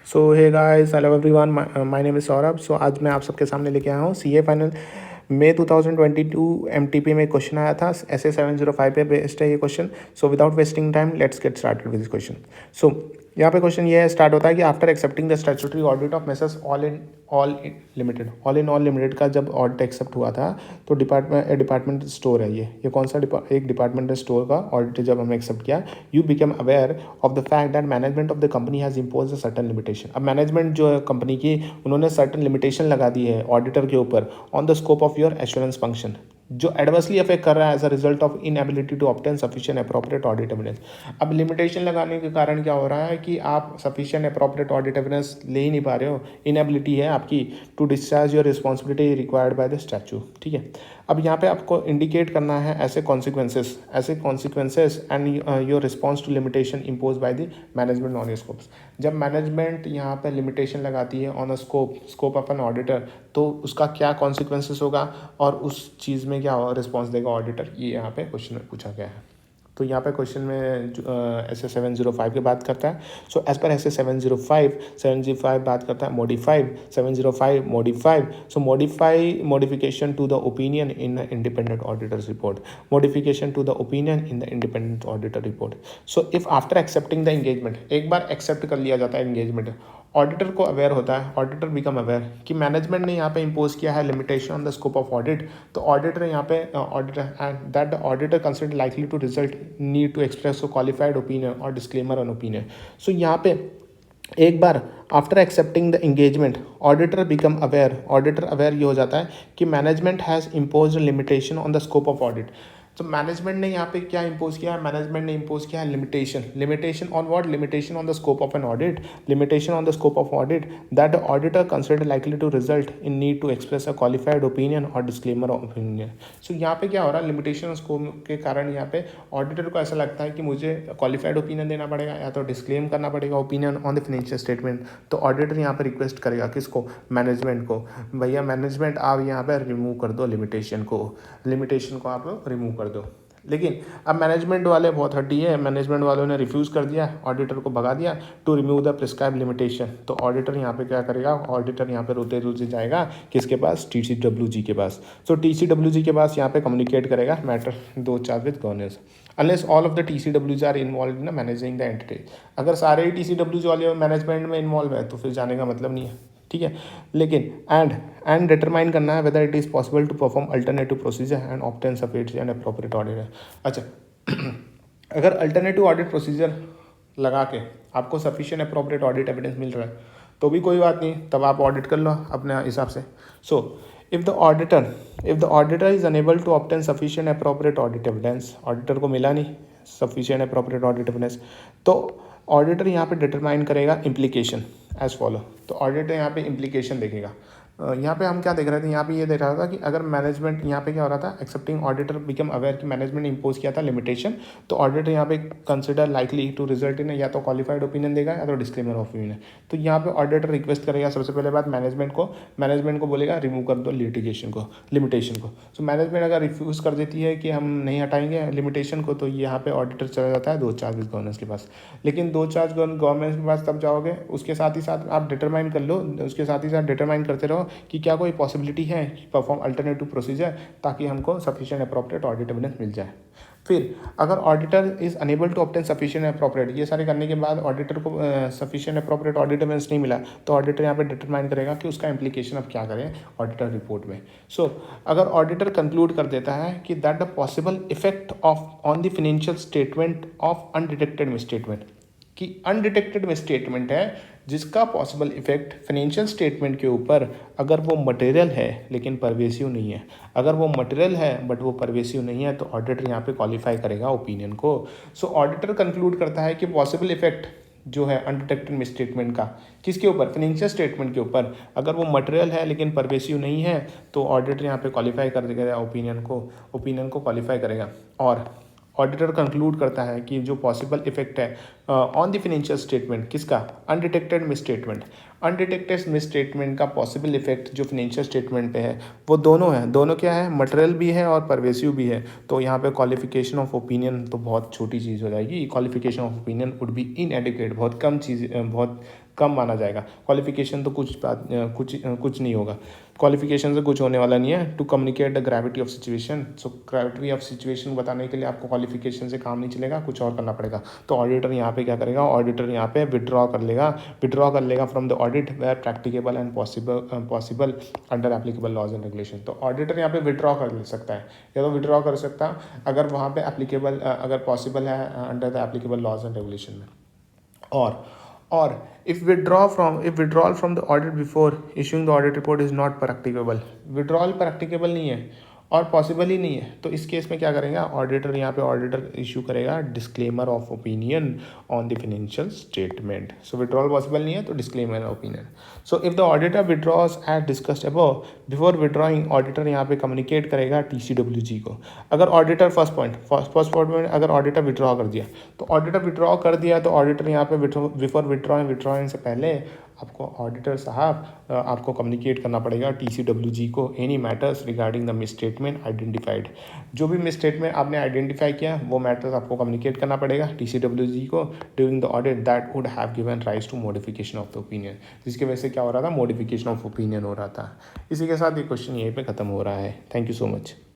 So hey guys, hello everyone, my name is Saurabh. So आज मैं आप सबके सामने लेके आया हूँ सीए फाइनल मई 2022 एमटीपी में क्वेश्चन आया था। ऐसे 705 पे बेस्ड है ये question. So without wasting time let's get started with this question. So यहाँ पे क्वेश्चन ये स्टार्ट होता है कि after accepting the statutory audit of Messrs all in all limited का जब ऑडिट एक्सेप्ट हुआ था तो डिपार्टमेंट स्टोर है ये कौन सा एक डिपार्टमेंटल स्टोर का ऑडिट जब हमने एक्सेप्ट किया, you become aware of the fact that management of the company has impose a certain limitation. अब मैनेजमेंट जो है कंपनी की, उन्होंने सर्टन लिमिटेशन लगा दी है ऑडिटर के ऊपर on the scope of your assurance function, जो एडवर्सली अफेक्ट कर रहा है as a result of inability to obtain sufficient appropriate audit evidence. अब लिमिटेशन लगाने के कारण क्या हो रहा है कि आप सफिशिएंट अप्रोप्रिएट ऑडिट एविडेंस ले ही नहीं पा रहे हो, इनएबिलिटी है आपकी to discharge your responsibility required by the statute. ठीक है, अब यहाँ पे आपको इंडिकेट करना है ऐसे consequences and your response to limitation impose by the management on scopes. जब मैनेजमेंट यहाँ पे लिमिटेशन लगाती है on a scope of an auditor, तो उसका क्या कॉन्सिक्वेंसेस होगा और उस चीज़ में क्या रिस्पॉन्स देगा ऑडिटर, ये यहाँ पे क्वेश्चन पूछा गया है। तो यहाँ पे क्वेश्चन में एस ए 705 की बात करता है। So as per S A 705 बात करता है modified 705 modified. So modification to the opinion in the independent auditor's report, modification to the opinion in the independent auditor report. So if after accepting the engagement, एक बार accept कर लिया जाता है engagement, auditor को अवेयर होता है, auditor become aware कि मैनेजमेंट ने यहाँ पे इम्पोज किया है limitation on the scope of audit, तो ऑडिटर यहाँ पे auditor and that the auditor consider likely to result need to express qualified opinion और डिस्क्लेमर ऑन ओपिनियन। सो यहाँ पे एक बार after accepting the engagement auditor become aware, auditor aware ये हो जाता है कि management has impose limitation on the scope of audit. तो मैनेजमेंट ने यहाँ पे क्या इम्पोज किया है, मैनेजमेंट ने इम्पोज किया है limitation on what, limitation on the scope of an audit, limitation on the scope of audit that the auditor consider likely to result in need to express a qualified opinion और disclaimer of opinion. So यहाँ पे क्या हो रहा है, limitation scope के कारण यहाँ पे ऑडिटर को ऐसा लगता है कि मुझे क्वालिफाइड ओपिनियन देना पड़ेगा या तो डिस्क्लेम करना पड़ेगा opinion on the financial statement. तो ऑडिटर यहाँ पे रिक्वेस्ट करेगा किसको, मैनेजमेंट को, भैया मैनेजमेंट आप यहाँ पे रिमूव कर दो लिमिटेशन को आप रिमूव कर दो। लेकिन अब मैनेजमेंट वाले बहुत हड्डी है, मैनेजमेंट वालों ने रिफ्यूज़ कर दिया, ऑडिटर को भगा दिया to remove the prescribe limitation. तो ऑडिटर यहाँ पे क्या करेगा, ऑडिटर यहाँ पे रोते रोते जाएगा किसके पास, TCWG के पास। सो TCWG के पास यहाँ पे कम्युनिकेट करेगा matter to charge with governance unless all of the TCWG are involve in managing the entity. अगर सारे ही TCWG वाले मैनेजमेंट में इन्वॉल्व है तो फिर जाने का मतलब नहीं है। ठीक है, लेकिन एंड डिटरमाइन करना है whether it is possible to perform alternative procedure and obtain sufficient and appropriate audit है। अच्छा अगर अल्टरनेटिव ऑडिट प्रोसीजर लगा के आपको सफिशिएंट अप्रोप्रिएट ऑडिट एविडेंस मिल रहा है तो भी कोई बात नहीं, तब आप ऑडिट कर लो अपने हिसाब से। So if the auditor is unable to obtain sufficient appropriate audit evidence, auditor को मिला नहीं सफिशिएंट अप्रोप्रिएट ऑडिट एविडेंस, तो ऑडिटर यहाँ पे डिटरमाइन करेगा इम्प्लीकेशन एज फॉलो। तो ऑडिटर यहाँ पे इम्प्लीकेशन देखेगा। यहाँ पे हम क्या देख रहे थे, यहाँ पे ये देख रहा था कि अगर मैनेजमेंट, यहाँ पे क्या हो रहा था, एक्सेप्टिंग ऑडिटर बिकम अवेयर कि मैनेजमेंट ने इम्पोज किया था लिमिटेशन, तो ऑडिटर यहाँ पे consider likely to result in या तो क्वालिफाइड ओपिनियन देगा या तो डिस्क्लेमर ऑफ ओपिनियन। तो यहाँ पे ऑडिटर रिक्वेस्ट करेगा सबसे पहले बात मैनेजमेंट को बोलेगा रिमूव कर दो लिमिटेशन को। सो मैनेजमेंट अगर रिफ्यूज़ कर देती है कि हम नहीं हटाएंगे लिमिटेशन को, तो यहाँ पे ऑडिटर चला जाता है दो चार्ज गवर्नेंस के पास। लेकिन दो चार्ज गवर्नेंस के पास तब जाओगे, उसके साथ ही साथ आप डिटरमाइन कर लो, उसके साथ ही साथ डिटरमाइन करते रहो कि क्या कोई पॉसिबिलिटी है परफॉर्म अल्टरनेटिव प्रोसीजर, ताकि हमको सफिशिएंट अप्रोप्रिएट ऑडिट एविडेंस मिल जाए। फिर अगर auditor is unable to obtain sufficient appropriate, ये सारे करने के बाद ऑडिटर को सफिशिएंट अप्रोप्रिएट ऑडिट एविडेंस नहीं मिला, तो ऑडिटर यहाँ पे डिटरमाइन करेगा कि उसका इम्प्लीकेशन अब क्या करें ऑडिटर रिपोर्ट में। सो अगर ऑडिटर कंक्लूड कर देता है कि that the possible effect of on the financial statement of undetected misstatement, कि अनडिटेक्टेड मिसस्टेटमेंट है जिसका पॉसिबल इफेक्ट फाइनेंशियल स्टेटमेंट के ऊपर, अगर वो मटेरियल है लेकिन परवेसिव नहीं है, अगर वो मटेरियल है बट वो परवेसिव नहीं है, तो ऑडिटर यहाँ पे क्वालिफाई करेगा ओपिनियन को। सो ऑडिटर कंक्लूड करता है कि पॉसिबल इफेक्ट जो है अनडिटेक्टेड मिसस्टेटमेंट का किसके ऊपर, फाइनेंशियल स्टेटमेंट के ऊपर, अगर वो मटेरियल है लेकिन परवेसिव नहीं है, तो ऑडिटर यहाँ पे क्वालिफाई कर देगा ओपिनियन को क्वालिफाई करेगा। और ऑडिटर कंक्लूड करता है कि जो पॉसिबल इफेक्ट है ऑन द फाइनेंशियल स्टेटमेंट, किसका? Undetected miss statement. Undetected miss statement का पॉसिबल इफेक्ट जो फाइनेंशियल स्टेटमेंट पे है वो दोनों है, दोनों क्या है? मटेरियल भी है और परवेसिव भी है। तो यहाँ पे क्वालिफिकेशन ऑफ ओपिनियन तो बहुत छोटी चीज़ हो जाएगी। Qualification of opinion would be इनएडिक्वेट, बहुत कम चीज़, बहुत कम माना जाएगा। क्वालिफिकेशन तो कुछ नहीं होगा, क्वालिफिकेशन से कुछ होने वाला नहीं है। To communicate the gravity of situation, so gravity of situation बताने के लिए आपको क्वालिफिकेशन से काम नहीं चलेगा, कुछ और करना पड़ेगा। तो ऑडिटर यहाँ पे क्या करेगा? ऑडिटर यहाँ पे विड्रॉ कर लेगा from the audit where practicable and possible under applicable laws and regulation. तो ऑडिटर यहाँ पे विड्रॉ कर ले सकता है, या तो विड्रॉ कर सकता है अगर वहाँ पे एप्लीकेबल, अगर पॉसिबल है under the applicable laws and regulation में। और if withdrawal from the audit before issuing the audit report is not practicable, withdrawal practicable नहीं है और पॉसिबल ही नहीं है, तो इस केस में क्या करेगा ऑडिटर? यहाँ पे ऑडिटर इशू करेगा disclaimer of opinion on the financial statement. So withdrawal possible नहीं है तो disclaimer opinion. So if the auditor withdraws as discussed above, before withdrawing auditor यहाँ पे कम्युनिकेट करेगा TCWG को। अगर ऑडिटर फर्स्ट पॉइंट में अगर ऑडिटर विड्रॉ कर दिया, तो ऑडिटर विड्रॉ कर दिया तो ऑडिटर यहाँ पे बिफोर विड्रॉइंग से पहले आपको ऑडिटर साहब आपको कम्युनिकेट करना पड़ेगा TCWG को any matters regarding the miss statement identified. जो भी मिस स्टेटमेंट आपने आइडेंटिफाई किया वो मैटर्स आपको कम्युनिकेट करना पड़ेगा TCWG को during the audit that would have given rise to modification of the opinion, जिसकी वजह से क्या हो रहा था? मॉडिफिकेशन ऑफ ओपिनियन हो रहा था। इसी के साथ ये क्वेश्चन यहीं पे ख़त्म हो रहा है। Thank you so much.